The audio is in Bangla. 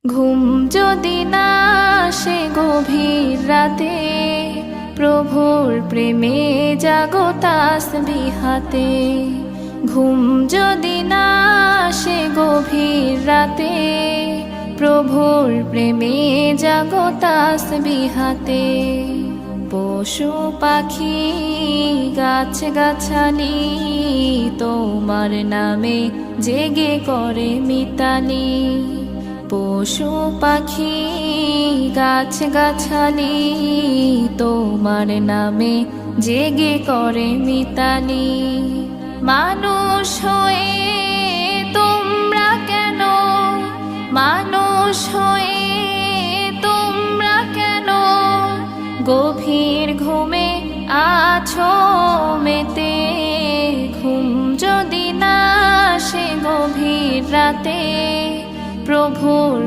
ঘুম যদি না আসে গভীর রাতে, প্রভুর প্রেমে জাগো তাসবিহ হাতে। ঘুম যদি না আসে গভীর রাতে, প্রভুর প্রেমে জাগো তাসবিহ হাতে। পশু পাখি গাছ গাছালি তোমার নামে জেগে করে মিতালি। পশু পাখি গাছ গাছালি তোমার নামে জেগে করে মিতালি। মানুষ হয়ে তোমরা কেন, মানুষ হয়ে তোমরা কেন গভীর ঘুমে আছো মেতে। ঘুম যদি না আসে গভীর রাতে, প্রভুর